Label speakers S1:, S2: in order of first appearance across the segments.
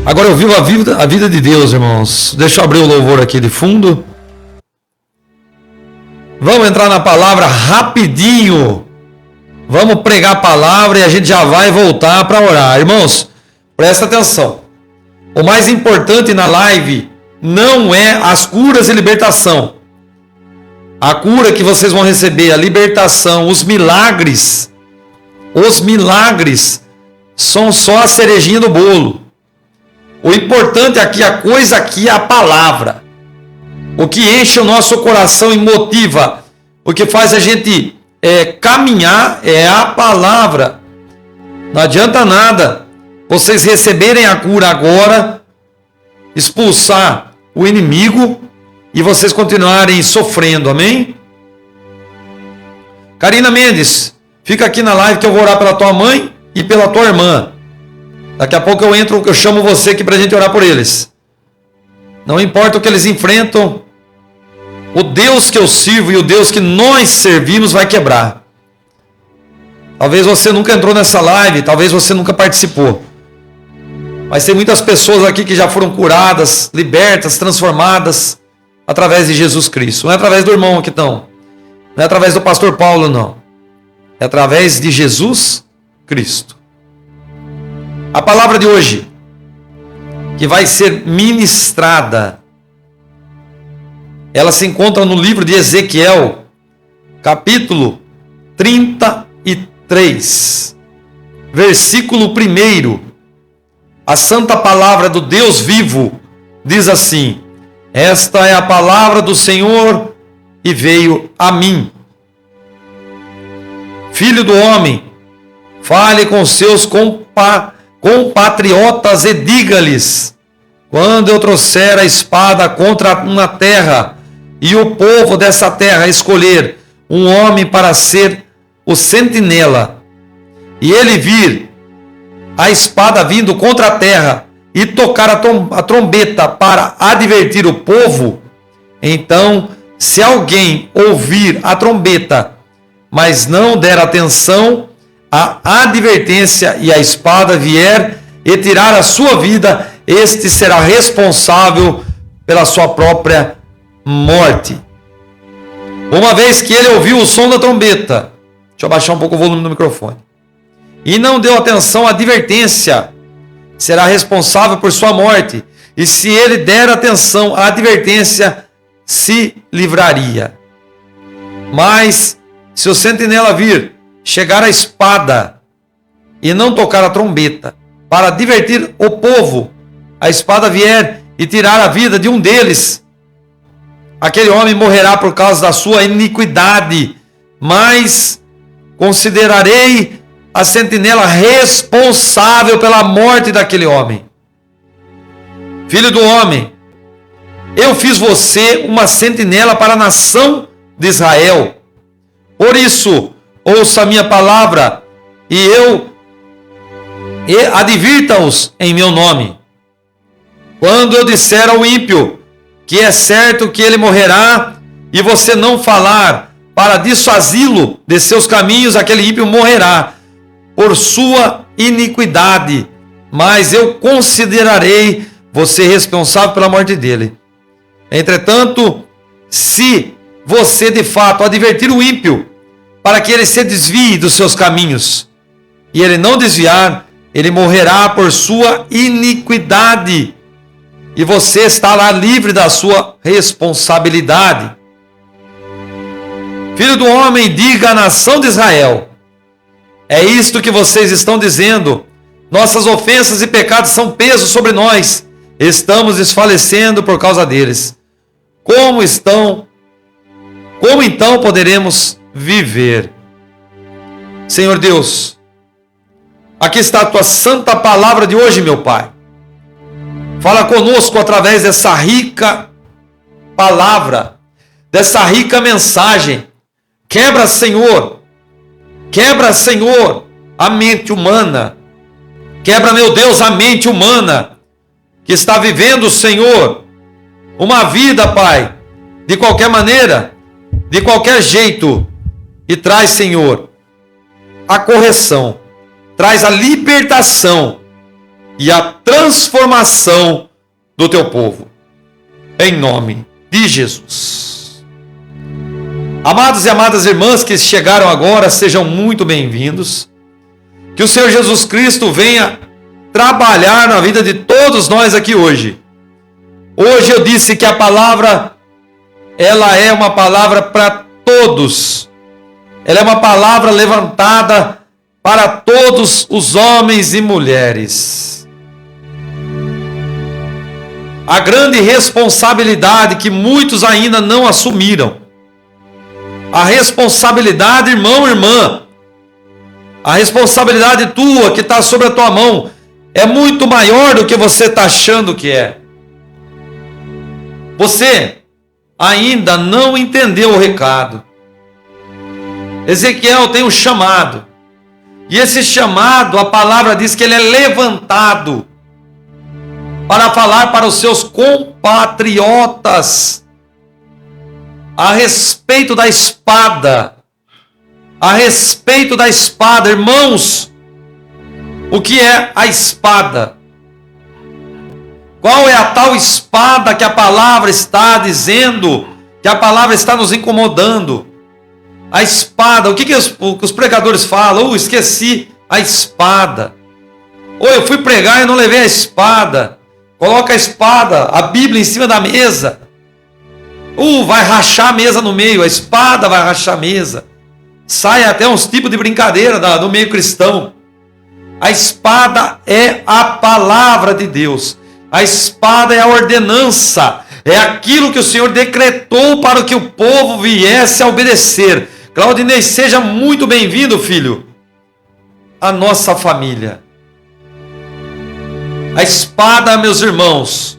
S1: Agora eu vivo a vida de Deus, irmãos. Deixa eu abrir o louvor aqui de fundo. Vamos entrar na palavra rapidinho. Vamos pregar a palavra e a gente já vai voltar para orar. Irmãos, presta atenção. O mais importante na live não é as curas e libertação. A cura que vocês vão receber, a libertação, os milagres são só a cerejinha do bolo. O importante aqui, a coisa aqui é a palavra. O que enche o nosso coração e motiva, o que faz a gente caminhar é a palavra. Não adianta nada vocês receberem a cura agora, expulsar o inimigo e vocês continuarem sofrendo, amém? Karina Mendes, fica aqui na live que eu vou orar pela tua mãe e pela tua irmã. Daqui a pouco eu chamo você aqui para a gente orar por eles. Não importa o que eles enfrentam, o Deus que eu sirvo e o Deus que nós servimos vai quebrar. Talvez você nunca entrou nessa live, talvez você nunca participou. Mas tem muitas pessoas aqui que já foram curadas, libertas, transformadas através de Jesus Cristo. Não é através do irmão aqui não. Não é através do pastor Paulo não. É através de Jesus Cristo. A palavra de hoje, que vai ser ministrada, ela se encontra no livro de Ezequiel, capítulo 33, versículo 1. A santa palavra do Deus vivo diz assim: esta é a palavra do Senhor e veio a mim. Filho do homem, fale com seus compatriotas e diga-lhes: quando eu trouxer a espada contra uma terra e o povo dessa terra escolher um homem para ser o sentinela, e ele vir a espada vindo contra a terra e tocar a trombeta para advertir o povo, então, se alguém ouvir a trombeta, mas não der atenção, a advertência e a espada vier e tirar a sua vida, este será responsável pela sua própria morte. Uma vez que ele ouviu o som da trombeta, deixa eu baixar um pouco o volume do microfone, e não deu atenção à advertência, será responsável por sua morte. E se ele der atenção à advertência, se livraria. Mas se o sentinela vir, chegar a espada e não tocar a trombeta para advertir o povo, a espada vier e tirar a vida de um deles, aquele homem morrerá por causa da sua iniquidade, mas considerarei a sentinela responsável pela morte daquele homem. Filho do homem, eu fiz você uma sentinela para a nação de Israel. Por isso, ouça a minha palavra e advirta-os em meu nome. Quando eu disser ao ímpio que é certo que ele morrerá, e você não falar para dissuadi-lo de seus caminhos, aquele ímpio morrerá por sua iniquidade, mas eu considerarei você responsável pela morte dele. Entretanto, se você de fato advertir o ímpio para que ele se desvie dos seus caminhos, e ele não desviar, ele morrerá por sua iniquidade, e você estará livre da sua responsabilidade. Filho do homem, diga à nação de Israel: é isto que vocês estão dizendo, nossas ofensas e pecados são peso sobre nós, estamos desfalecendo por causa deles. Como então poderemos viver? Senhor Deus, aqui está a tua santa palavra de hoje, meu Pai. Fala conosco através dessa rica palavra, dessa rica mensagem. Quebra, Senhor, a mente humana. Quebra, meu Deus, a mente humana que está vivendo, Senhor, uma vida, Pai, de qualquer maneira, de qualquer jeito, e traz, Senhor, a correção, traz a libertação e a transformação do teu povo. Em nome de Jesus. Amados e amadas irmãs que chegaram agora, sejam muito bem-vindos. Que o Senhor Jesus Cristo venha trabalhar na vida de todos nós aqui hoje. Hoje eu disse que a palavra, ela é uma palavra para todos. Ela é uma palavra levantada para todos os homens e mulheres. A grande responsabilidade que muitos ainda não assumiram. A responsabilidade, irmão, irmã. A responsabilidade tua que está sobre a tua mão é muito maior do que você está achando que é. Você ainda não entendeu o recado. Ezequiel tem um chamado. E esse chamado, a palavra diz que ele é levantado para falar para os seus compatriotas a respeito da espada. A respeito da espada, irmãos. O que é a espada? Qual é a tal espada que a palavra está dizendo, que a palavra está nos incomodando? A espada, o que os pregadores falam? Esqueci a espada. Eu fui pregar e não levei a espada. Coloca a espada, a Bíblia em cima da mesa. Vai rachar a mesa no meio, a espada vai rachar a mesa. Sai até uns tipos de brincadeira no meio cristão. A espada é a palavra de Deus. A espada é a ordenança. É aquilo que o Senhor decretou para que o povo viesse a obedecer. Claudinei, seja muito bem-vindo, filho, à nossa família. A espada, meus irmãos,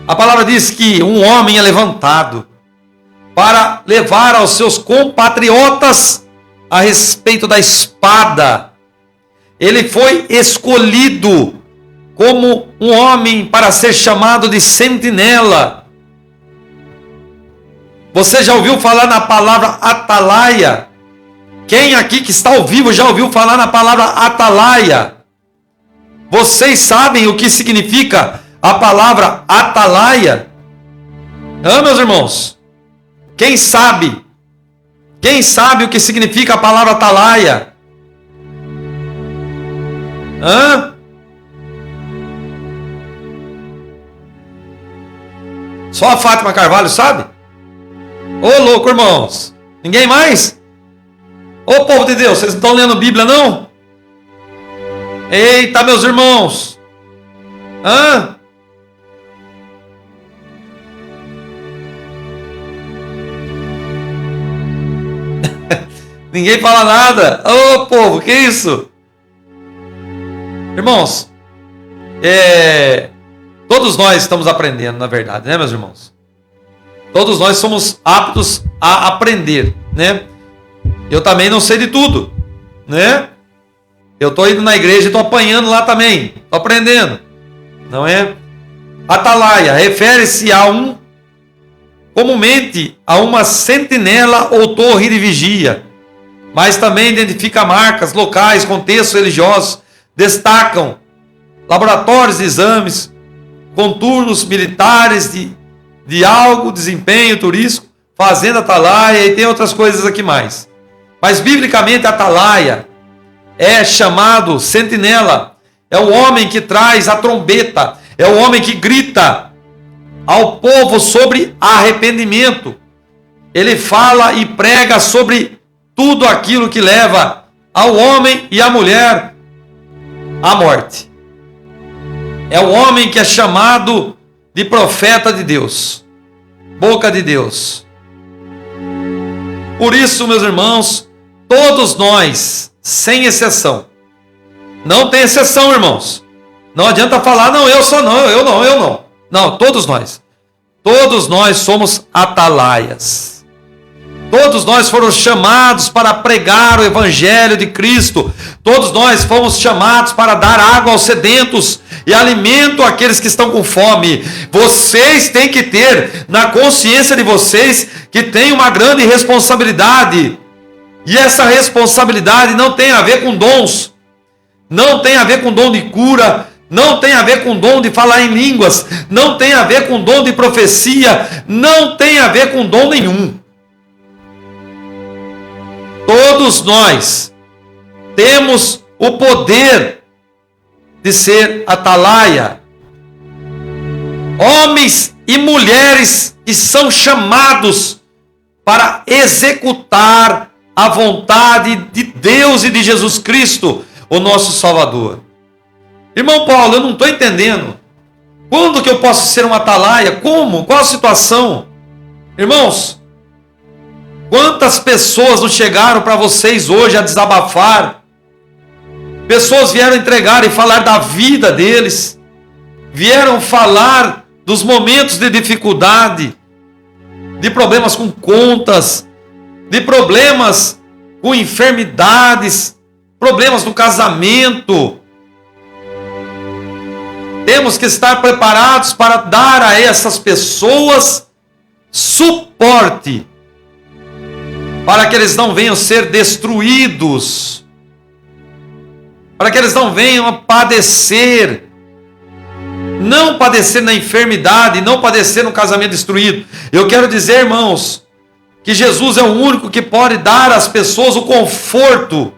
S1: a palavra diz que um homem é levantado para levar aos seus compatriotas a respeito da espada. Ele foi escolhido como um homem para ser chamado de sentinela. Você já ouviu falar na palavra atalaia? Quem aqui que está ao vivo já ouviu falar na palavra atalaia? Vocês sabem o que significa a palavra atalaia? Meus irmãos? Quem sabe? Quem sabe o que significa a palavra atalaia? Só a Fátima Carvalho sabe? Ô louco, irmãos. Ninguém mais? Ô povo de Deus, vocês não estão lendo Bíblia não? Eita, meus irmãos. Ninguém fala nada. Ô povo, que isso? Irmãos, todos nós estamos aprendendo, na verdade, né, meus irmãos? Todos nós somos aptos a aprender, né? Eu também não sei de tudo, né? Eu estou indo na igreja e estou apanhando lá também, estou aprendendo, não é? Atalaia refere-se comumente a uma sentinela ou torre de vigia, mas também identifica marcas, locais, contextos religiosos, destacam laboratórios de exames, contornos militares de algo, desempenho turístico, fazenda atalaia e tem outras coisas aqui mais. Mas biblicamente atalaia é chamado sentinela, é o homem que traz a trombeta, é o homem que grita ao povo sobre arrependimento. Ele fala e prega sobre tudo aquilo que leva ao homem e à mulher à morte. É o homem que é chamado de profeta de Deus, boca de Deus. Por isso, meus irmãos, todos nós, sem exceção, não tem exceção, irmãos. Não adianta falar, não, eu só não, eu não. Não, todos nós somos atalaias. Todos nós fomos chamados para pregar o Evangelho de Cristo. Todos nós fomos chamados para dar água aos sedentos e alimento àqueles que estão com fome. Vocês têm que ter na consciência de vocês que tem uma grande responsabilidade. E essa responsabilidade não tem a ver com dons. Não tem a ver com dom de cura, não tem a ver com dom de falar em línguas, não tem a ver com dom de profecia, não tem a ver com dom nenhum. Todos nós temos o poder de ser atalaia. Homens e mulheres que são chamados para executar a vontade de Deus e de Jesus Cristo, o nosso Salvador. Irmão Paulo, eu não estou entendendo. Quando que eu posso ser um atalaia? Como? Qual a situação? Irmãos, quantas pessoas não chegaram para vocês hoje a desabafar? Pessoas vieram entregar e falar da vida deles. Vieram falar dos momentos de dificuldade, de problemas com contas, de problemas com enfermidades, problemas no casamento. Temos que estar preparados para dar a essas pessoas suporte, para que eles não venham ser destruídos, para que eles não venham a padecer, não padecer na enfermidade, não padecer no casamento destruído. Eu quero dizer, irmãos, que Jesus é o único que pode dar às pessoas o conforto.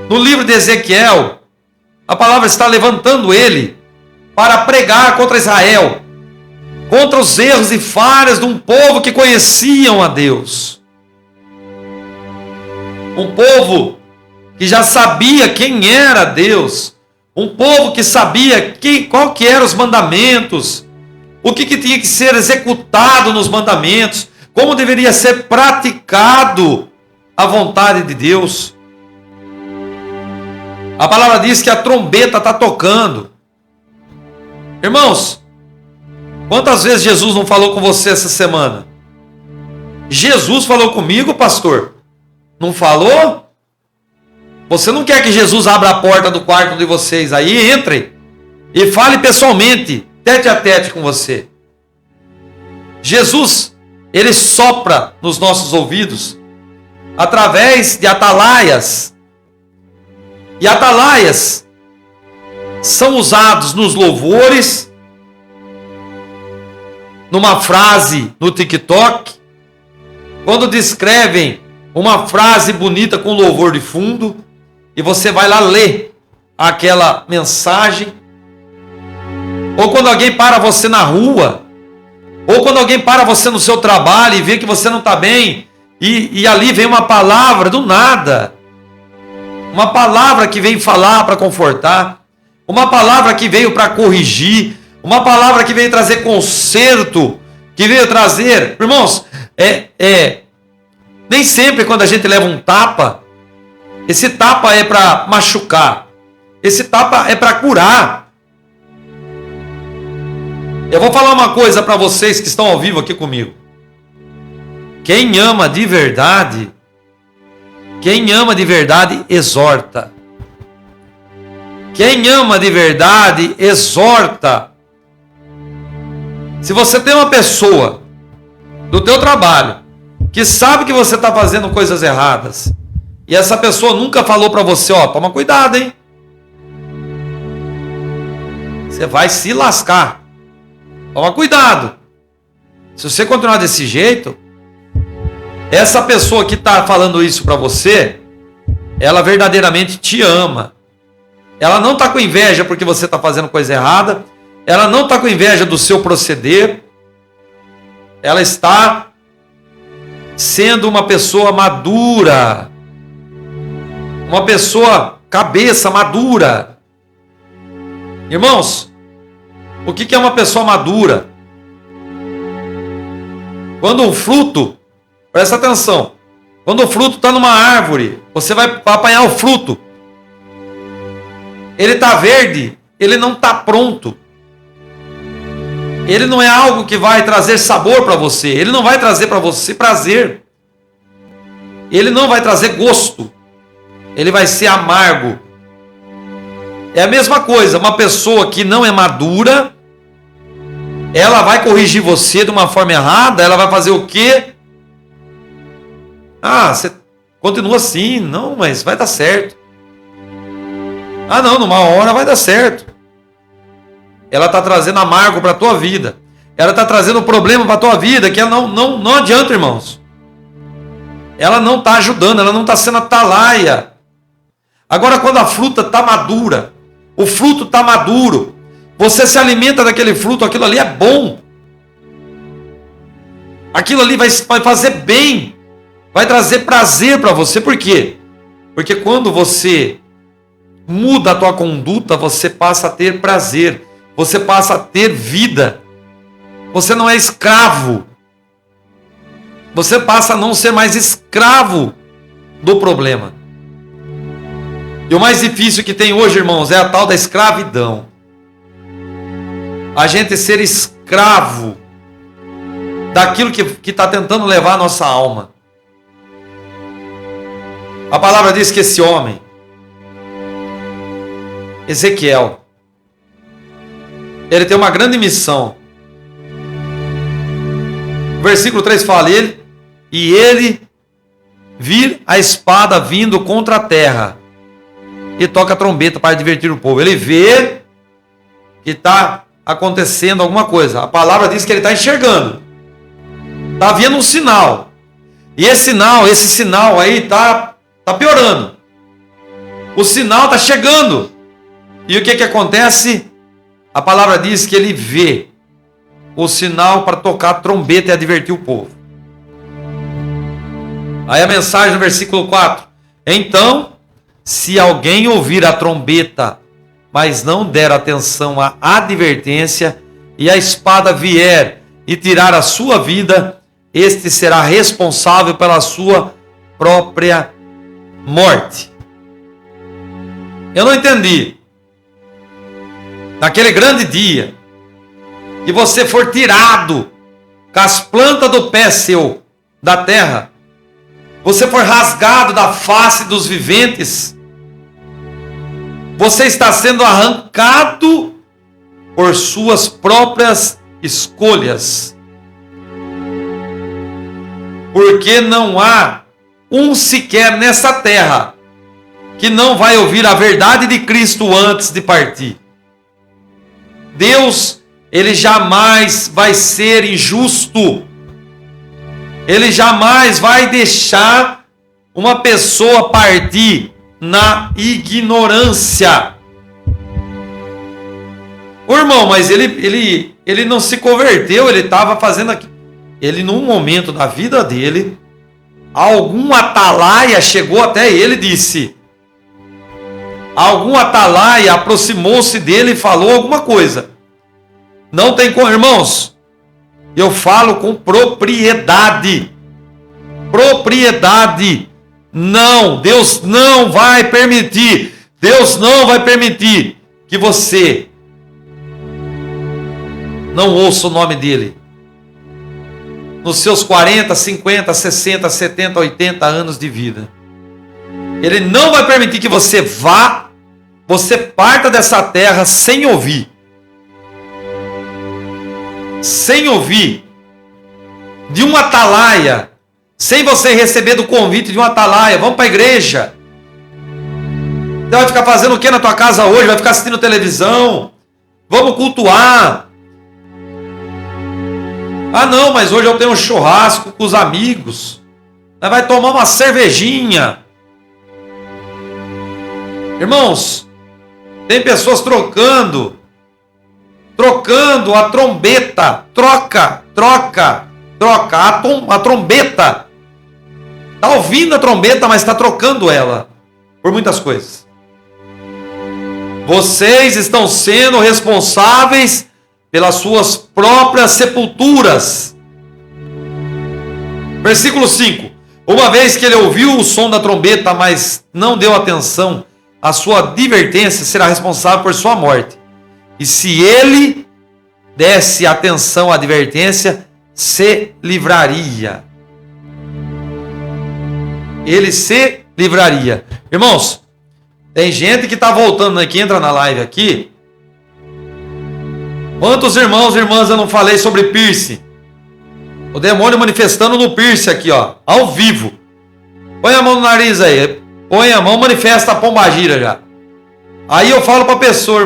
S1: No livro de Ezequiel, a palavra está levantando ele para pregar contra Israel, contra os erros e falhas de um povo que conheciam a Deus. Um povo que já sabia quem era Deus. Um povo que sabia qual que eram os mandamentos, o que tinha que ser executado nos mandamentos, como deveria ser praticado a vontade de Deus. A palavra diz que a trombeta está tocando. Irmãos, quantas vezes Jesus não falou com você essa semana? Jesus falou comigo, pastor? Não falou? Você não quer que Jesus abra a porta do quarto de vocês aí, entre e fale pessoalmente, tete a tete com você. Jesus, ele sopra nos nossos ouvidos através de atalaias. E atalaias são usados nos louvores, numa frase no TikTok, quando descrevem uma frase bonita com louvor de fundo, e você vai lá ler aquela mensagem, ou quando alguém para você na rua, ou quando alguém para você no seu trabalho e vê que você não está bem, e ali vem uma palavra do nada, uma palavra que veio falar para confortar, uma palavra que veio para corrigir, uma palavra que veio trazer conserto, que veio trazer, irmãos, nem sempre quando a gente leva um tapa, esse tapa é para machucar, esse tapa é para curar. Eu vou falar uma coisa para vocês que estão ao vivo aqui comigo. Quem ama de verdade, exorta. Quem ama de verdade, exorta. Se você tem uma pessoa do teu trabalho que sabe que você está fazendo coisas erradas, e essa pessoa nunca falou para você, toma cuidado, hein? Você vai se lascar. Toma cuidado. Se você continuar desse jeito, essa pessoa que está falando isso para você, ela verdadeiramente te ama. Ela não está com inveja porque você está fazendo coisa errada. Ela não está com inveja do seu proceder. Ela está sendo uma pessoa madura. Uma pessoa cabeça madura. Irmãos, o que é uma pessoa madura? Quando um fruto, presta atenção, quando o fruto está numa árvore, você vai apanhar o fruto. Ele está verde, ele não está pronto. Ele não é algo que vai trazer sabor para você. Ele não vai trazer para você prazer. Ele não vai trazer gosto. Ele vai ser amargo. É a mesma coisa, uma pessoa que não é madura, ela vai corrigir você de uma forma errada, ela vai fazer o quê? Você continua assim, não, mas vai dar certo. Ah não, numa hora vai dar certo. Ela está trazendo amargo para a tua vida. Ela está trazendo problema para a tua vida, que não adianta, irmãos. Ela não está ajudando, ela não está sendo atalaia. Agora, quando a fruta está madura, o fruto está maduro, você se alimenta daquele fruto, aquilo ali é bom. Aquilo ali vai fazer bem, vai trazer prazer para você. Por quê? Porque quando você muda a tua conduta, você passa a ter prazer, você passa a ter vida. Você não é escravo. Você passa a não ser mais escravo do problema. E o mais difícil que tem hoje, irmãos, é a tal da escravidão. A gente ser escravo daquilo que está tentando levar a nossa alma. A palavra diz que esse homem, Ezequiel, ele tem uma grande missão. O versículo 3 fala, ele vir a espada vindo contra a terra e toca a trombeta para divertir o povo. Ele vê que está acontecendo alguma coisa. A palavra diz que ele está enxergando. Está vendo um sinal. E esse sinal aí está piorando. O sinal está chegando. E o que acontece? A palavra diz que ele vê o sinal para tocar a trombeta e advertir o povo. Aí a mensagem no versículo 4. Então, se alguém ouvir a trombeta, mas não der atenção à advertência, e a espada vier e tirar a sua vida, este será responsável pela sua própria morte. Eu não entendi. Naquele grande dia, que você for tirado com as plantas do pé seu da terra, você for rasgado da face dos viventes, você está sendo arrancado por suas próprias escolhas. Porque não há um sequer nessa terra que não vai ouvir a verdade de Cristo antes de partir. Deus, ele jamais vai ser injusto. Ele jamais vai deixar uma pessoa partir na ignorância. O irmão, mas ele não se converteu, ele estava fazendo aqui. Ele, num momento da vida dele, algum atalaia chegou até ele e disse. Algum atalaia aproximou-se dele e falou alguma coisa. Não tem como, irmãos. Eu falo com propriedade. Propriedade. Não, Deus não vai permitir. Deus não vai permitir que você não ouça o nome dele. Nos seus 40, 50, 60, 70, 80 anos de vida. Ele não vai permitir que você parta dessa terra sem ouvir. Sem ouvir de um atalaia, sem você receber do convite de um atalaia. Vamos para a igreja. Você vai ficar fazendo o que na tua casa hoje? Vai ficar assistindo televisão? Vamos cultuar. Ah não, mas hoje eu tenho um churrasco com os amigos. Nós vai tomar uma cervejinha. Irmãos, tem pessoas trocando a trombeta. Troca a trombeta. Está ouvindo a trombeta, mas está trocando ela por muitas coisas. Vocês estão sendo responsáveis pelas suas próprias sepulturas. Versículo 5. Uma vez que ele ouviu o som da trombeta, mas não deu atenção, a sua advertência será responsável por sua morte. E se ele desse atenção à advertência, se livraria. Ele se livraria. Irmãos, tem gente que está voltando aqui, entra na live aqui. Quantos irmãos e irmãs eu não falei sobre piercing? O demônio manifestando no piercing aqui, ó, ao vivo. Põe a mão no nariz aí. Põe a mão, manifesta a pombagira já. Aí eu falo para a pessoa: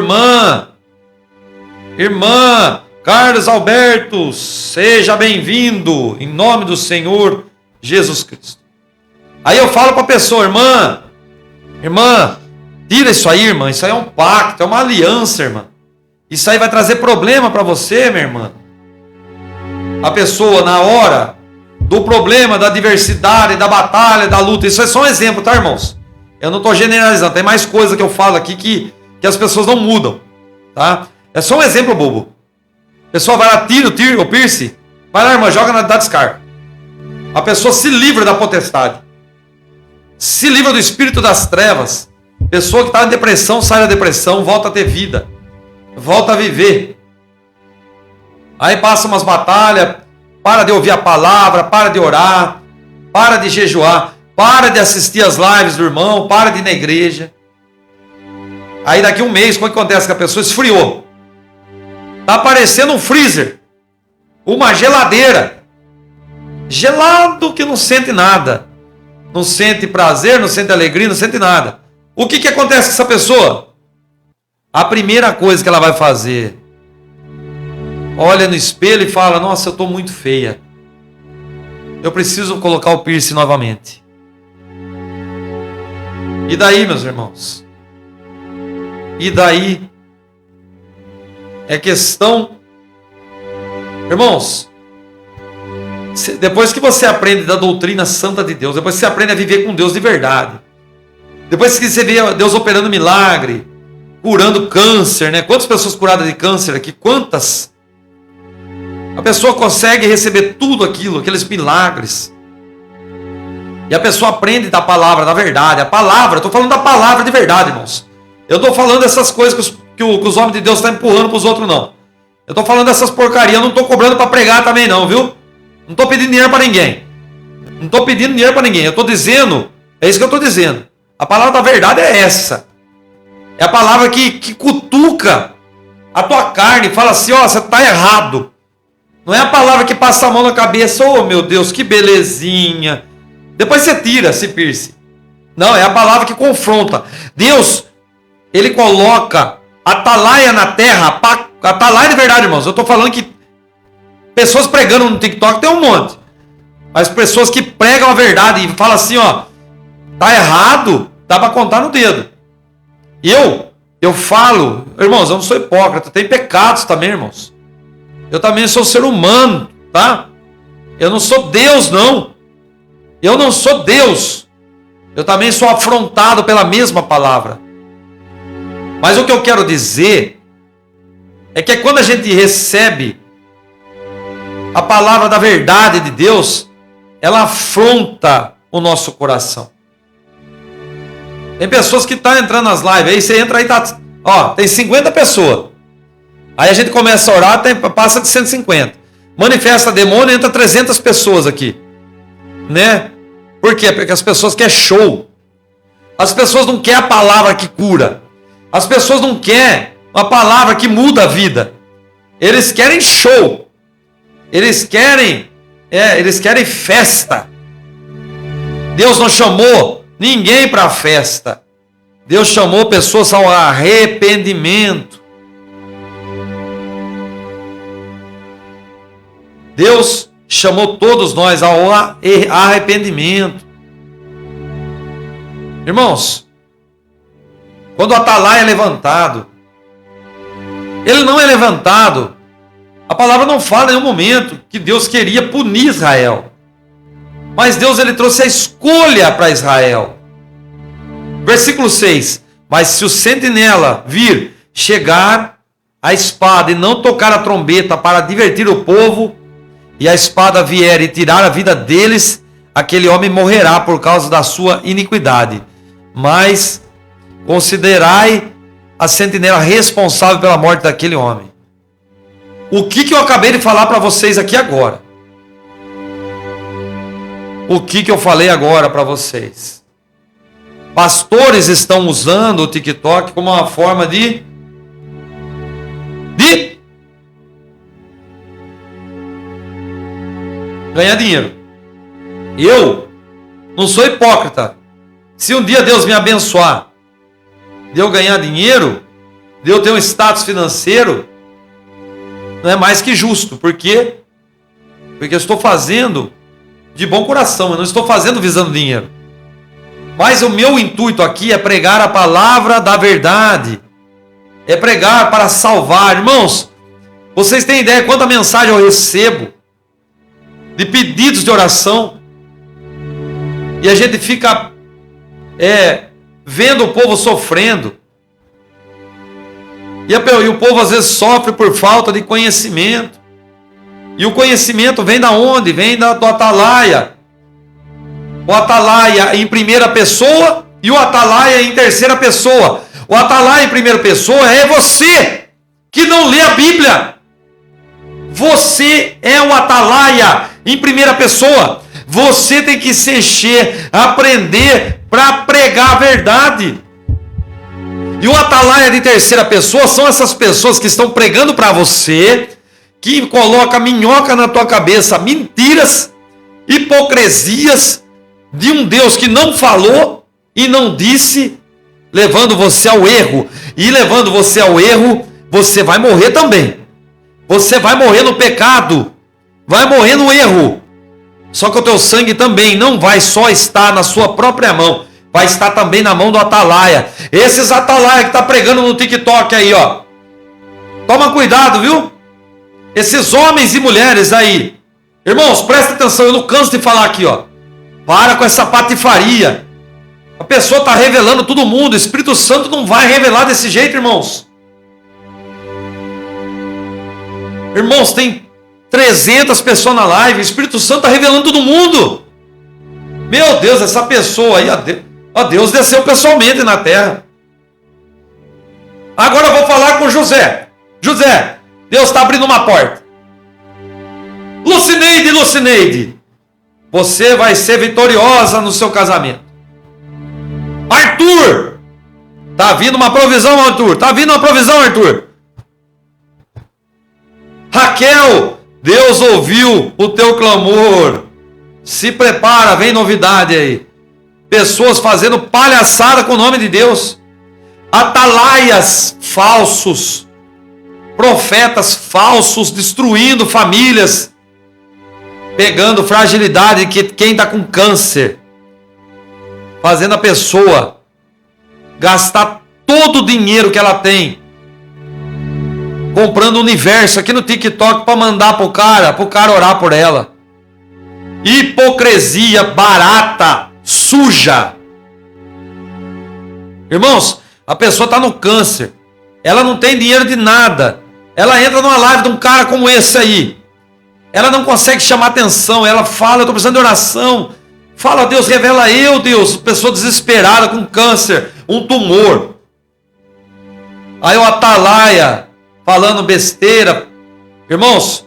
S1: irmã Carlos Alberto, seja bem-vindo, em nome do Senhor Jesus Cristo. Aí eu falo para a pessoa: irmã, tira isso aí, irmã, isso aí é um pacto, é uma aliança, irmã. Isso aí vai trazer problema para você, minha irmã. A pessoa, na hora do problema, da adversidade, da batalha, da luta, isso é só um exemplo, tá, irmãos? Eu não estou generalizando, tem mais coisa que eu falo aqui que as pessoas não mudam, tá? É só um exemplo bobo. A pessoa vai lá, tira o piercing, vai lá, irmã, joga dá descarga. A pessoa se livra da potestade, se livra do espírito das trevas. Pessoa que está em depressão, sai da depressão, volta a ter vida, volta a viver. Aí passa umas batalhas, para de ouvir a palavra, para de orar, para de jejuar, para de assistir as lives do irmão, para de ir na igreja. Aí daqui um mês, o que acontece com a pessoa? Esfriou. Está parecendo um freezer, uma geladeira. Gelado que não sente nada. Não sente prazer, não sente alegria, não sente nada. O que acontece com essa pessoa? A primeira coisa que ela vai fazer: olha no espelho e fala: nossa, eu estou muito feia. Eu preciso colocar o piercing novamente. E daí, meus irmãos? E daí? É questão... Irmãos, depois que você aprende da doutrina santa de Deus, depois que você aprende a viver com Deus de verdade, depois que você vê Deus operando milagre, curando câncer, né? Quantas pessoas curadas de câncer aqui? Quantas? A pessoa consegue receber tudo aquilo, aqueles milagres. E a pessoa aprende da palavra, da verdade. A palavra, eu estou falando da palavra de verdade, irmãos. Eu estou falando dessas coisas que os homens de Deus estão empurrando para os outros, não. Eu estou falando dessas porcarias, eu não estou cobrando para pregar também não, viu? Não estou pedindo dinheiro para ninguém. Não estou pedindo dinheiro para ninguém. Eu estou dizendo, é isso que eu estou dizendo. A palavra da verdade é essa. É a palavra que cutuca a tua carne e fala assim: ó, você está errado. Não é a palavra que passa a mão na cabeça: oh meu Deus, que belezinha. Depois você tira esse piercing. Não, é a palavra que confronta. Deus, Ele coloca atalaia na terra. Atalaia de verdade, irmãos. Eu estou falando que pessoas pregando no TikTok tem um monte. Mas pessoas que pregam a verdade e falam assim: ó, tá errado, dá para contar no dedo. Eu falo, irmãos, eu não sou hipócrita, tem pecados também, irmãos. Eu também sou ser humano, tá? Eu não sou Deus, não. Eu não sou Deus. Eu também sou afrontado pela mesma palavra. Mas o que eu quero dizer é que quando a gente recebe a palavra da verdade de Deus, ela afronta o nosso coração. Tem pessoas que estão entrando nas lives, aí você entra aí, tá, ó, tem 50 pessoas. Aí a gente começa a orar, passa de 150. Manifesta demônio, entra 300 pessoas aqui. Né? Por quê? Porque as pessoas querem show. As pessoas não querem a palavra que cura. As pessoas não querem uma palavra que muda a vida. Eles querem show. Eles querem festa. Deus não chamou ninguém para a festa. Deus chamou pessoas ao arrependimento. Deus chamou todos nós ao arrependimento. Irmãos, quando o atalaia é levantado, ele não é levantado. A palavra não fala em nenhum momento que Deus queria punir Israel. Mas Deus, ele trouxe a escolha para Israel. Versículo 6. Mas se o sentinela vir chegar a espada e não tocar a trombeta para divertir o povo, e a espada vier e tirar a vida deles, aquele homem morrerá por causa da sua iniquidade. Mas considerai a sentinela responsável pela morte daquele homem. O que eu acabei de falar para vocês aqui agora? O que eu falei agora para vocês? Pastores estão usando o TikTok como uma forma de ganhar dinheiro. Eu não sou hipócrita. Se um dia Deus me abençoar de eu ganhar dinheiro, de eu ter um status financeiro, não é mais que justo. Por quê? Porque eu estou fazendo de bom coração, eu não estou fazendo visando dinheiro. Mas o meu intuito aqui é pregar a palavra da verdade, é pregar para salvar. Irmãos, vocês têm ideia quanta mensagem eu recebo de pedidos de oração, e a gente fica vendo o povo sofrendo, e o povo às vezes sofre por falta de conhecimento, e o conhecimento vem da onde? Vem do atalaia. O atalaia em primeira pessoa e o atalaia em terceira pessoa. O atalaia em primeira pessoa é você que não lê a Bíblia. Você é o atalaia em primeira pessoa. Você tem que se encher, aprender para pregar a verdade. E o atalaia de terceira pessoa são essas pessoas que estão pregando para você, que coloca minhoca na tua cabeça, mentiras, hipocrisias de um Deus que não falou e não disse, levando você ao erro. E levando você ao erro, você vai morrer também. Você vai morrer no pecado, vai morrer no erro. Só que o teu sangue também não vai só estar na sua própria mão, vai estar também na mão do atalaia. Esses atalaia que tá pregando no TikTok aí, ó. Toma cuidado, viu? Esses homens e mulheres aí. Irmãos, presta atenção, eu não canso de falar aqui, ó. Para com essa patifaria. A pessoa está revelando todo mundo. O Espírito Santo não vai revelar desse jeito, irmãos. Irmãos, tem 300 pessoas na live. O Espírito Santo está revelando todo mundo. Meu Deus, essa pessoa aí, ó, Deus desceu pessoalmente na terra. Agora eu vou falar com José. José, Deus está abrindo uma porta. Lucineide, você vai ser vitoriosa no seu casamento. Arthur, tá vindo uma provisão, Arthur. Tá vindo uma provisão, Arthur. Raquel, Deus ouviu o teu clamor. Se prepara, vem novidade aí. Pessoas fazendo palhaçada com o nome de Deus. Atalaias falsos. Profetas falsos destruindo famílias. Pegando fragilidade de quem está com câncer. Fazendo a pessoa gastar todo o dinheiro que ela tem. Comprando o universo aqui no TikTok para mandar pro cara orar por ela. Hipocrisia barata, suja. Irmãos, a pessoa está no câncer. Ela não tem dinheiro de nada. Ela entra numa live de um cara como esse aí. Ela não consegue chamar atenção. Ela fala, eu estou precisando de oração. Fala, Deus, revela eu, Deus. Pessoa desesperada com câncer, um tumor. Aí o atalaia falando besteira. Irmãos,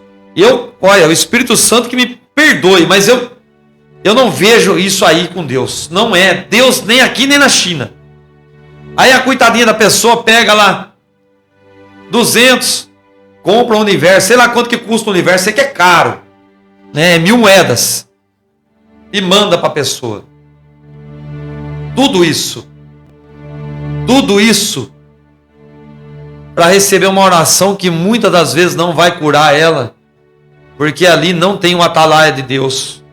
S1: olha, o Espírito Santo que me perdoe, mas eu não vejo isso aí com Deus. Não é Deus nem aqui nem na China. Aí a coitadinha da pessoa pega lá 200, compra o universo, sei lá quanto que custa o universo, sei que é caro, né? 1.000 moedas. E manda para a pessoa. Tudo isso para receber uma oração que muitas das vezes não vai curar ela, porque ali não tem um atalaia de Deus.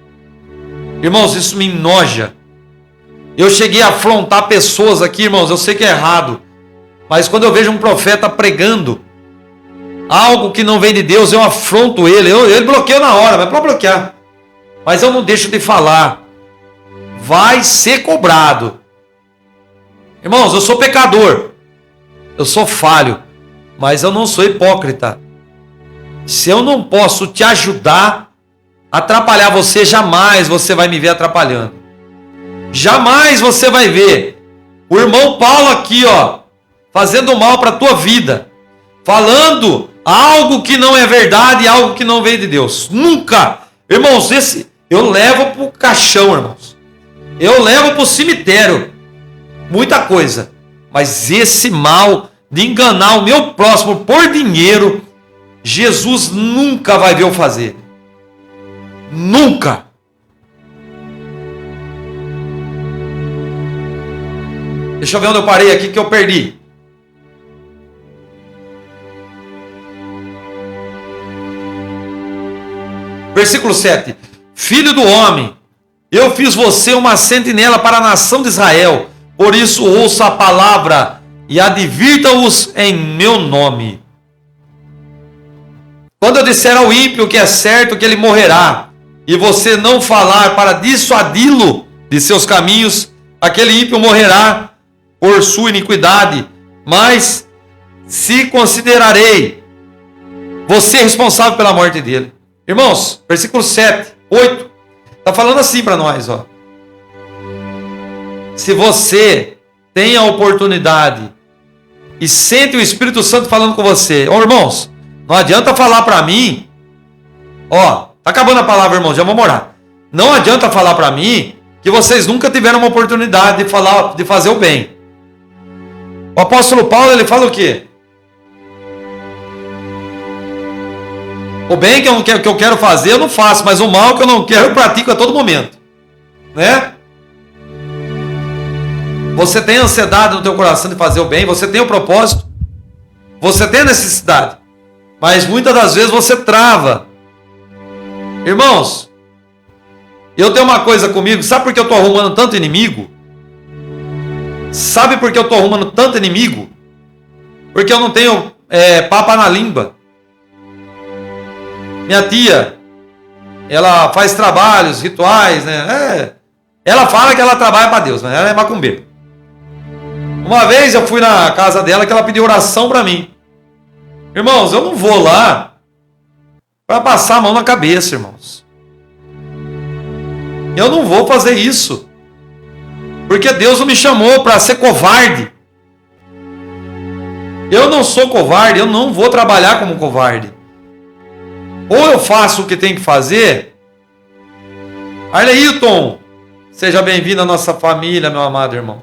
S1: Irmãos, isso me enoja. Eu cheguei a afrontar pessoas aqui, irmãos, eu sei que é errado, mas quando eu vejo um profeta pregando algo que não vem de Deus, eu afronto ele. Ele bloqueia na hora, mas para bloquear. Mas eu não deixo de falar. Vai ser cobrado. Irmãos, eu sou pecador. Eu sou falho. Mas eu não sou hipócrita. Se eu não posso te ajudar, atrapalhar você, jamais você vai me ver atrapalhando. Jamais você vai ver o irmão Paulo aqui, ó, fazendo mal para a tua vida. Falando algo que não é verdade, algo que não veio de Deus. Nunca. Irmãos, eu levo para o caixão, irmãos. Eu levo para o cemitério. Muita coisa. Mas esse mal de enganar o meu próximo por dinheiro, Jesus nunca vai ver eu fazer. Nunca. Deixa eu ver onde eu parei aqui que eu perdi. Versículo 7. Filho do homem, eu fiz você uma sentinela para a nação de Israel. Por isso ouça a palavra e advirta-os em meu nome. Quando eu disser ao ímpio que é certo que ele morrerá, e você não falar para dissuadi-lo de seus caminhos, aquele ímpio morrerá por sua iniquidade, mas se considerarei você responsável pela morte dele. Irmãos, versículo 7, 8, está falando assim para nós, ó. Se você tem a oportunidade e sente o Espírito Santo falando com você, ó irmãos, não adianta falar para mim, ó, tá acabando a palavra, irmãos, já vamos orar. Não adianta falar para mim que vocês nunca tiveram uma oportunidade de falar, de fazer o bem. O apóstolo Paulo, ele fala o quê? O bem que eu quero fazer, eu não faço, mas o mal que eu não quero, eu pratico a todo momento. Né? Você tem ansiedade no teu coração de fazer o bem, você tem o propósito, você tem a necessidade, mas muitas das vezes você trava. Irmãos, eu tenho uma coisa comigo, sabe por que eu estou arrumando tanto inimigo? Sabe por que eu estou arrumando tanto inimigo? Porque eu não tenho papa na língua. Minha tia, ela faz trabalhos, rituais, né? Ela fala que ela trabalha para Deus, mas ela é macumbeira. Uma vez eu fui na casa dela que ela pediu oração para mim. Irmãos, eu não vou lá para passar a mão na cabeça, irmãos. Eu não vou fazer isso. Porque Deus não me chamou para ser covarde. Eu não sou covarde, eu não vou trabalhar como covarde. Ou eu faço o que tem que fazer. Arleilton, seja bem-vindo à nossa família, meu amado irmão.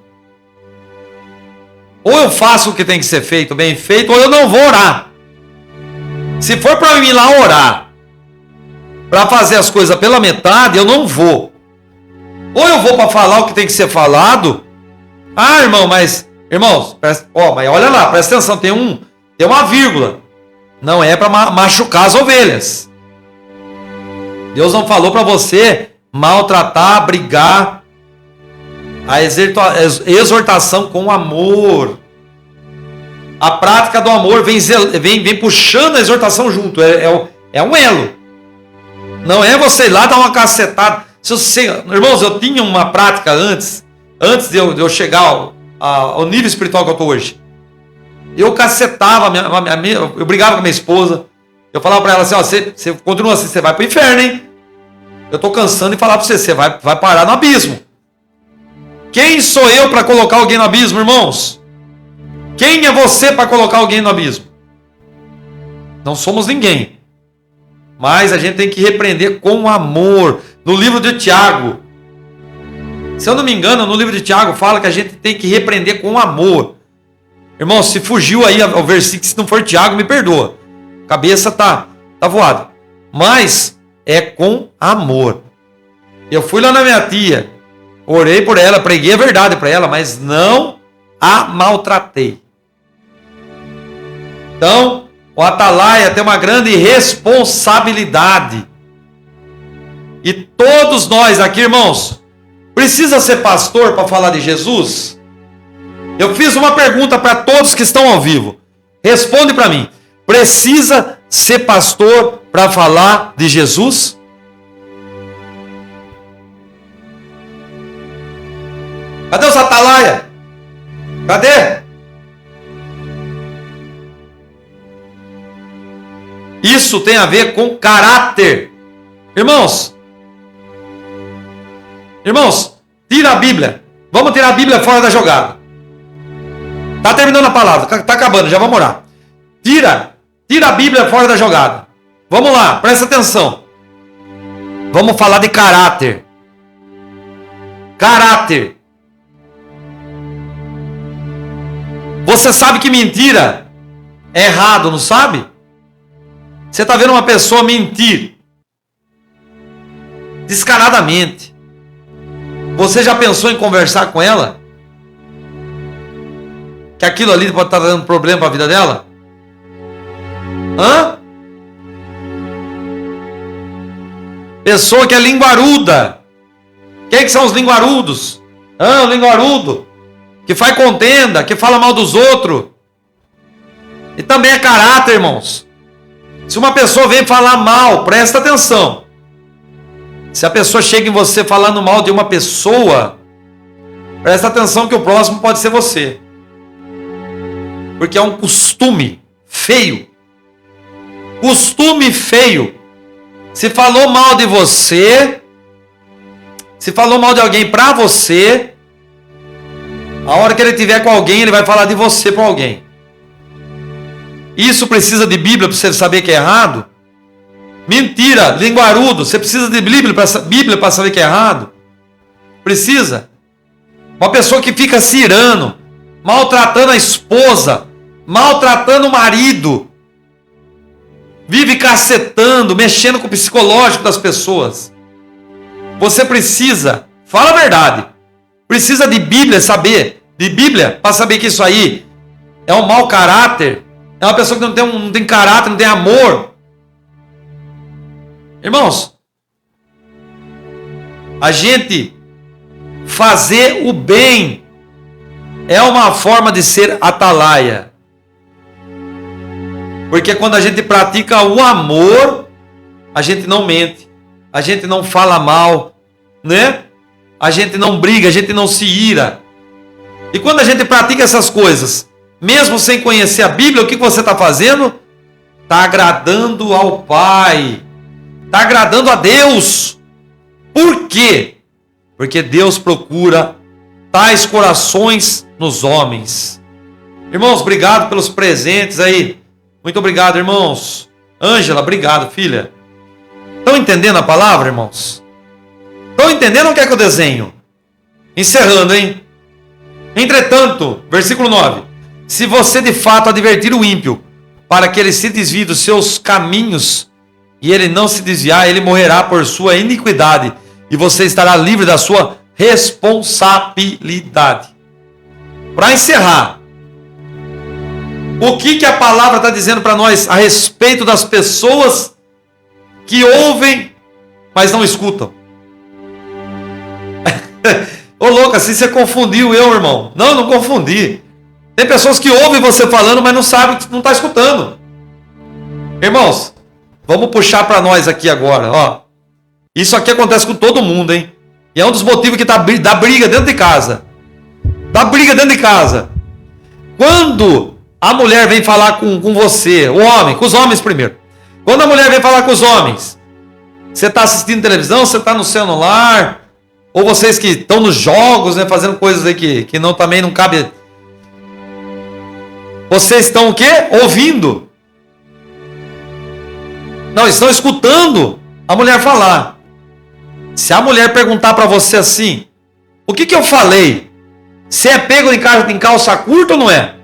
S1: Ou eu faço o que tem que ser feito, bem feito, ou eu não vou orar. Se for para mim ir lá orar, para fazer as coisas pela metade, eu não vou. Ou eu vou para falar o que tem que ser falado. Ah, irmão, mas... Irmãos, mas olha lá, presta atenção, tem uma vírgula. Não é para machucar as ovelhas. Deus não falou para você maltratar, brigar. A exortação com amor. A prática do amor vem puxando a exortação junto. É um elo. Não é você ir lá dar uma cacetada. Irmãos, eu tinha uma prática antes de eu chegar ao nível espiritual que eu estou hoje. Eu cacetava, eu brigava com a minha esposa. Eu falava para ela assim, ó, você continua assim, você vai para o inferno, hein? Eu estou cansando de falar para você vai parar no abismo. Quem sou eu para colocar alguém no abismo, irmãos? Quem é você para colocar alguém no abismo? Não somos ninguém. Mas a gente tem que repreender com amor. No livro de Tiago, se eu não me engano, no livro de Tiago fala que a gente tem que repreender com amor. Irmão, se fugiu aí o versículo, se não for Tiago, me perdoa. Cabeça tá voada. Mas é com amor. Eu fui lá na minha tia, orei por ela, preguei a verdade para ela, mas não a maltratei. Então, o atalaia tem uma grande responsabilidade. E todos nós aqui, irmãos, precisa ser pastor para falar de Jesus? Eu fiz uma pergunta para todos que estão ao vivo. Responde para mim. Precisa ser pastor para falar de Jesus? Cadê os atalaia? Cadê? Isso tem a ver com caráter. Irmãos, tira a Bíblia. Vamos tirar a Bíblia fora da jogada. Está terminando a palavra, está acabando, já vamos orar. Tira a Bíblia fora da jogada. Vamos lá, presta atenção. Vamos falar de caráter. Caráter. Você sabe que mentira é errado, não sabe? Você está vendo uma pessoa mentir descaradamente. Você já pensou em conversar com ela? que aquilo ali pode estar dando problema para a vida dela? Hã? Pessoa que é linguaruda. Quem que são os linguarudos? O linguarudo que faz contenda, que fala mal dos outros. E também é caráter, irmãos. Se uma pessoa vem falar mal, presta atenção. Se a pessoa chega em você falando mal de uma pessoa, presta atenção que o próximo pode ser você. Porque é um costume feio. Costume feio. Se falou mal de você, se falou mal de alguém pra você, a hora que ele tiver com alguém, ele vai falar de você para alguém. Isso precisa de Bíblia para você saber que é errado? Mentira, linguarudo. Você precisa de Bíblia para saber que é errado? Precisa. Uma pessoa que fica se irando, maltratando a esposa, maltratando o marido, vive cacetando, mexendo com o psicológico das pessoas. Você precisa, fala a verdade, precisa de Bíblia, saber, de Bíblia, para saber que isso aí é um mau caráter, é uma pessoa que não tem caráter, não tem amor. Irmãos, a gente fazer o bem é uma forma de ser atalaia. Porque quando a gente pratica o amor, a gente não mente, a gente não fala mal, né? A gente não briga, a gente não se ira. E quando a gente pratica essas coisas, mesmo sem conhecer a Bíblia, o que você está fazendo? Está agradando ao Pai, está agradando a Deus. Por quê? Porque Deus procura tais corações nos homens. Irmãos, obrigado pelos presentes aí. Muito obrigado, irmãos. Ângela, obrigado, filha. Estão entendendo a palavra, irmãos? Estão entendendo o que é que eu desenho? Encerrando, hein? Entretanto, versículo 9. Se você de fato advertir o ímpio, para que ele se desvie dos seus caminhos, e ele não se desviar, ele morrerá por sua iniquidade, e você estará livre da sua responsabilidade. Para encerrar, o que a palavra está dizendo para nós a respeito das pessoas que ouvem, mas não escutam? Ô louco, assim você confundiu eu, irmão. Não confundi. Tem pessoas que ouvem você falando, mas não sabem, não está escutando. Irmãos, vamos puxar para nós aqui agora, ó. Isso aqui acontece com todo mundo, hein? E é um dos motivos que dá briga dentro de casa. Dá briga dentro de casa. Quando a mulher vem falar com você, o homem, com os homens primeiro. Quando a mulher vem falar com os homens, você está assistindo televisão, você está no celular, ou vocês que estão nos jogos, né, fazendo coisas aí que também não cabe. Vocês estão o quê? Ouvindo. Não, estão escutando a mulher falar. Se a mulher perguntar para você assim, o que eu falei? Você é pego em calça curta ou não é?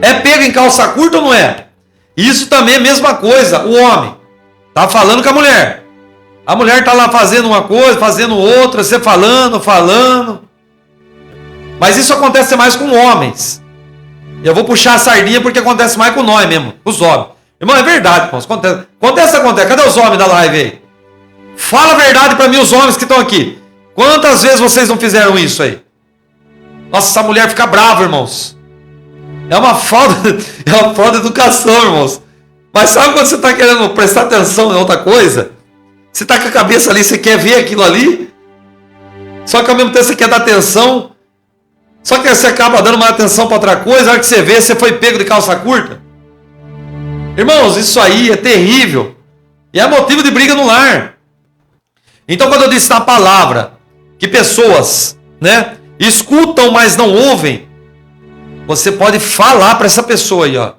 S1: É pego em calça curta ou não é? Isso também é a mesma coisa. O homem está falando com a mulher. A mulher está lá fazendo uma coisa, fazendo outra, você falando. Mas isso acontece mais com homens. Eu vou puxar a sardinha porque acontece mais com nós mesmo, com os homens. Irmão, é verdade, irmãos. Acontece. Cadê os homens da live aí? Fala a verdade para mim, os homens que estão aqui. Quantas vezes vocês não fizeram isso aí? Nossa, essa mulher fica brava, irmãos. É uma falta de educação, irmãos. Mas sabe quando você está querendo prestar atenção em outra coisa? Você está com a cabeça ali, você quer ver aquilo ali, só que ao mesmo tempo você quer dar atenção, só que você acaba dando mais atenção para outra coisa, na hora que você vê, você foi pego de calça curta. Irmãos, isso aí é terrível, e é motivo de briga no lar. Então quando eu disse na palavra, que pessoas, né, escutam, mas não ouvem, você pode falar para essa pessoa aí, ó,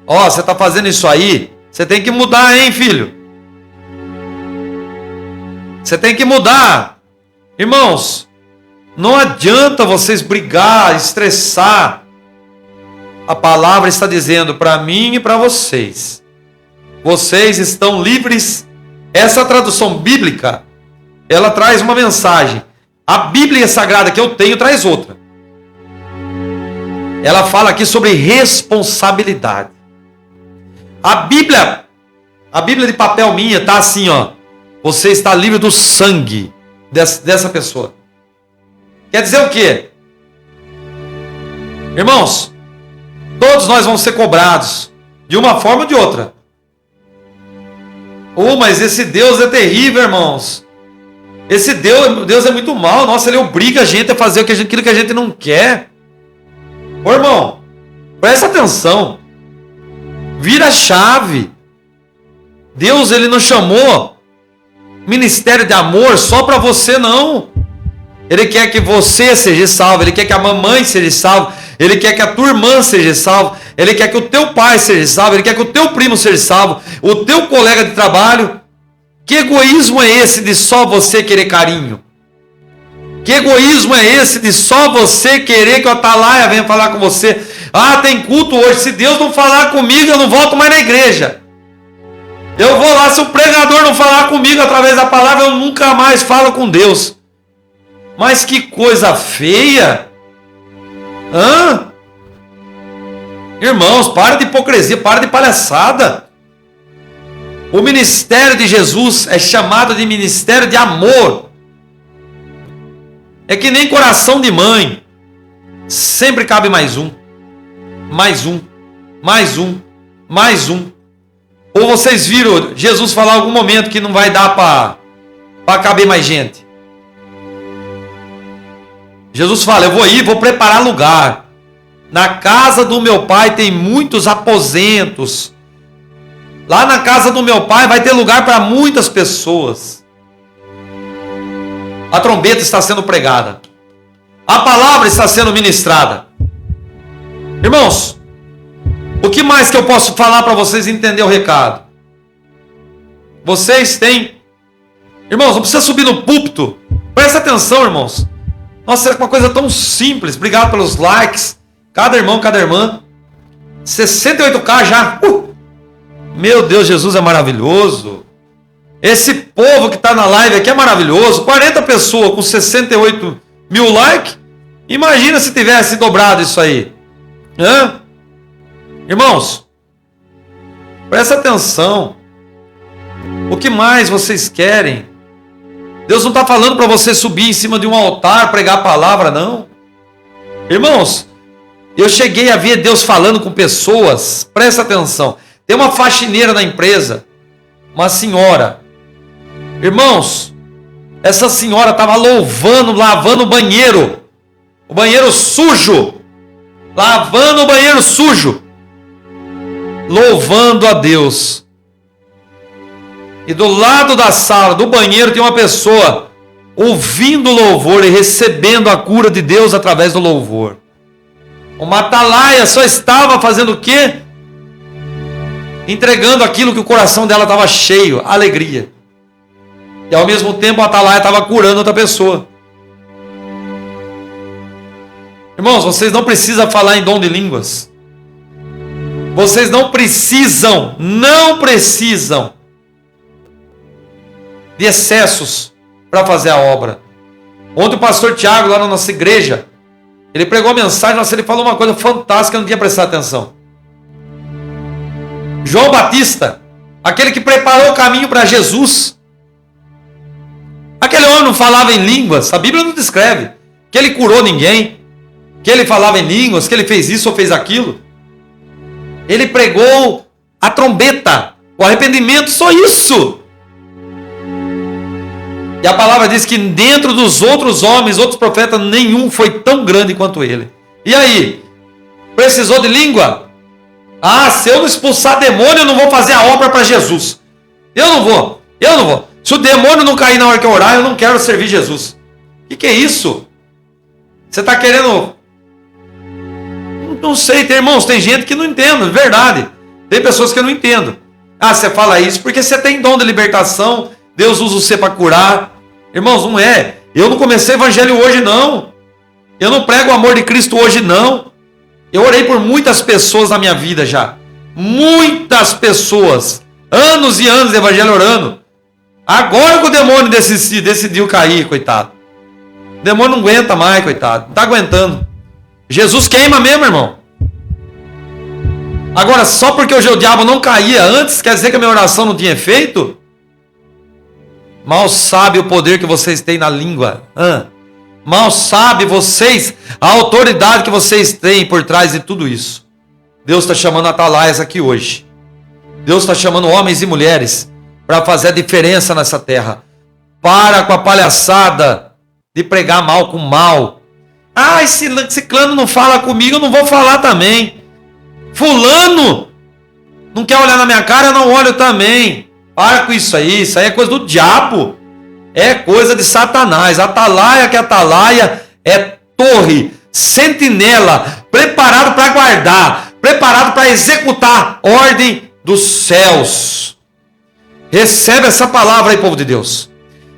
S1: você está fazendo isso aí, você tem que mudar, hein, filho? Você tem que mudar. Irmãos, não adianta vocês brigar, estressar. A palavra está dizendo para mim e para vocês. Vocês estão livres. Essa tradução bíblica, ela traz uma mensagem. A Bíblia Sagrada que eu tenho traz outra. ela fala aqui sobre responsabilidade. A Bíblia de papel minha tá assim, ó. Você está livre do sangue dessa pessoa. Quer dizer o quê? Irmãos, todos nós vamos ser cobrados de uma forma ou de outra. Mas esse Deus é terrível, irmãos. Esse Deus é muito mal. Nossa, ele obriga a gente a fazer aquilo que a gente não quer. Ô, irmão, presta atenção. Vira a chave. Deus, ele não chamou ministério de amor só para você, não. Ele quer que você seja salvo. Ele quer que a mamãe seja salva. Ele quer que a tua irmã seja salva. Ele quer que o teu pai seja salvo. Ele quer que o teu primo seja salvo. O teu colega de trabalho. Que egoísmo é esse de só você querer carinho? Que egoísmo é esse de só você querer que o Atalaia venha falar com você? Ah, tem culto hoje. Se Deus não falar comigo, eu não volto mais na igreja. Eu vou lá, se o pregador não falar comigo através da palavra, eu nunca mais falo com Deus. Mas que coisa feia. Irmãos, para de hipocrisia, para de palhaçada. O ministério de Jesus é chamado de ministério de amor. É que nem coração de mãe. Sempre cabe mais um. Mais um. Mais um. Mais um. Ou vocês viram Jesus falar em algum momento que não vai dar para caber mais gente? Jesus fala, eu vou ir, vou preparar lugar. Na casa do meu pai tem muitos aposentos. Lá na casa do meu pai vai ter lugar para muitas pessoas. A trombeta está sendo pregada. A palavra está sendo ministrada. Irmãos, o que mais que eu posso falar para vocês entender o recado? Vocês têm... Irmãos, não precisa subir no púlpito. Presta atenção, irmãos. Nossa, é uma coisa tão simples. Obrigado pelos likes. Cada irmão, cada irmã. 68k já. Meu Deus, Jesus é maravilhoso. Esse povo que está na live aqui é maravilhoso. 40 pessoas com 68 mil likes. Imagina se tivesse dobrado isso aí. Irmãos, presta atenção. O que mais vocês querem? Deus não está falando para você subir em cima de um altar, pregar a palavra, não. Irmãos, eu cheguei a ver Deus falando com pessoas. Presta atenção. Tem uma faxineira na empresa, uma senhora. Irmãos, essa senhora estava louvando, lavando o banheiro sujo. Lavando o banheiro sujo. Louvando a Deus. E do lado da sala, do banheiro, tem uma pessoa ouvindo o louvor e recebendo a cura de Deus através do louvor. Uma atalaia só estava fazendo o quê? Entregando aquilo que o coração dela estava cheio, alegria. E ao mesmo tempo a atalaia estava curando outra pessoa. Irmãos, vocês não precisam falar em dom de línguas. Vocês não precisam de excessos para fazer a obra. Ontem o pastor Tiago, lá na nossa igreja, ele pregou a mensagem, nossa, ele falou uma coisa fantástica, eu não tinha prestado atenção. João Batista, aquele que preparou o caminho para Jesus. Aquele homem não falava em línguas, a Bíblia não descreve que ele curou ninguém, que ele falava em línguas, que ele fez isso ou fez aquilo. Ele pregou a trombeta, o arrependimento, só isso. E a palavra diz que dentro dos outros homens, outros profetas, nenhum foi tão grande quanto ele. E aí? Precisou de língua? Ah, se eu não expulsar demônio, eu não vou fazer a obra para Jesus. Eu não vou. Se o demônio não cair na hora que eu orar, eu não quero servir Jesus. O que é isso? Você está querendo... Não sei, irmãos, tem gente que não entende, é verdade. Tem pessoas que não entendem. Ah, você fala isso porque você tem dom de libertação, Deus usa você para curar. Irmãos, não é. Eu não comecei evangelho hoje, não. Eu não prego o amor de Cristo hoje, não. Eu orei por muitas pessoas na minha vida já. Muitas pessoas. Anos e anos de evangelho orando. Agora que o demônio decidiu cair, coitado. O demônio não aguenta mais, coitado. Não está aguentando. Jesus queima mesmo, irmão. Agora, só porque o diabo não caía antes, quer dizer que a minha oração não tinha efeito? Mal sabe o poder que vocês têm na língua. Mal sabe vocês a autoridade que vocês têm por trás de tudo isso. Deus está chamando atalaias aqui hoje. Deus está chamando homens e mulheres para fazer a diferença nessa terra. Para com a palhaçada de pregar mal com mal. Esse clã não fala comigo, eu não vou falar também. Fulano não quer olhar na minha cara, eu não olho também. Para com isso aí é coisa do diabo. É coisa de Satanás. Atalaia, que atalaia é torre, sentinela, preparado para guardar, preparado para executar a ordem dos céus. Recebe essa palavra aí, povo de Deus.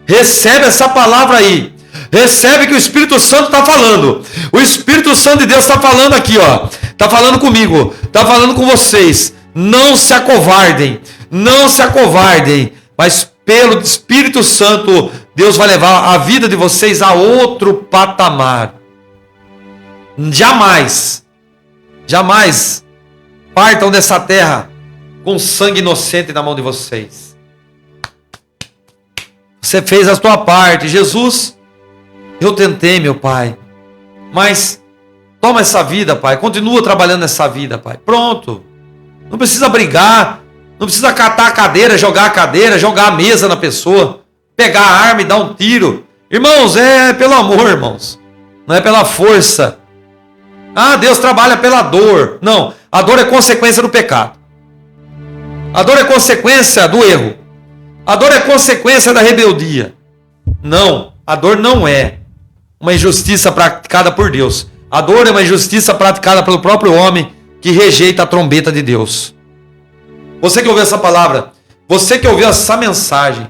S1: Recebe essa palavra aí. Recebe que o Espírito Santo está falando. O Espírito Santo de Deus está falando aqui, ó. Está falando comigo, está falando com vocês. Não se acovardem, não se acovardem, mas pelo Espírito Santo, Deus vai levar a vida de vocês a outro patamar. Jamais partam dessa terra com sangue inocente na mão de vocês. Você fez a sua parte. Jesus, eu tentei, meu Pai, mas toma essa vida, Pai, continua trabalhando nessa vida, Pai. Pronto, não precisa brigar, não precisa catar a cadeira, jogar a mesa na pessoa, pegar a arma e dar um tiro. Irmãos, é pelo amor, irmãos, não é pela força. Deus trabalha pela dor. Não, a dor é consequência do pecado. A dor é consequência do erro. A dor é consequência da rebeldia. Não, a dor não é uma injustiça praticada por Deus. A dor é uma injustiça praticada pelo próprio homem que rejeita a trombeta de Deus. Você que ouviu essa palavra, você que ouviu essa mensagem,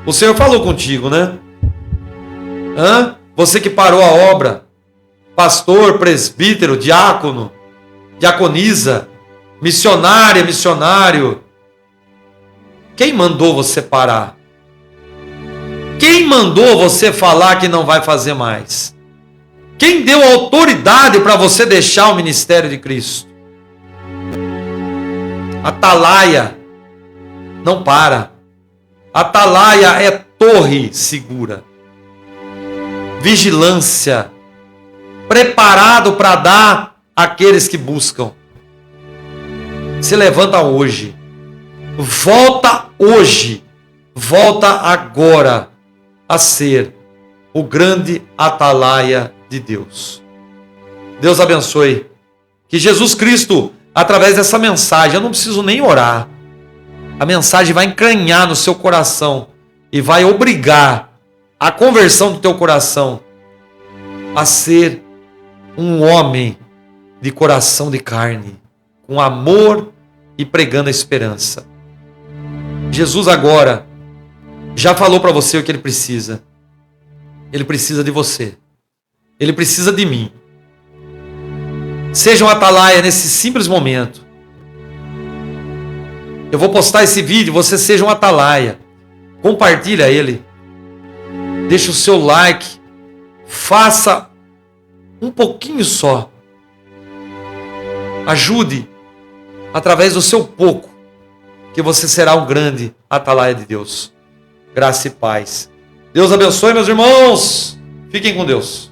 S1: o Senhor falou contigo, né? Você que parou a obra, pastor, presbítero, diácono, diaconisa, missionária, missionário. Quem mandou você parar? Quem mandou você falar que não vai fazer mais? Quem deu autoridade para você deixar o ministério de Cristo? Atalaia não para. Atalaia é torre segura. Vigilância. Preparado para dar àqueles que buscam. Se levanta hoje. Volta hoje. Volta agora a ser o grande atalaia de Deus. Deus abençoe. Que Jesus Cristo, através dessa mensagem, eu não preciso nem orar. A mensagem vai encranhar no seu coração e vai obrigar a conversão do teu coração a ser um homem de coração de carne, com amor e pregando a esperança. Jesus agora já falou para você o que ele precisa. Ele precisa de você. Ele precisa de mim. Seja um atalaia nesse simples momento. Eu vou postar esse vídeo, você seja um atalaia. Compartilha ele. Deixa o seu like. Faça um pouquinho só. Ajude através do seu pouco, que você será um grande atalaia de Deus. Graça e paz. Deus abençoe, meus irmãos. Fiquem com Deus.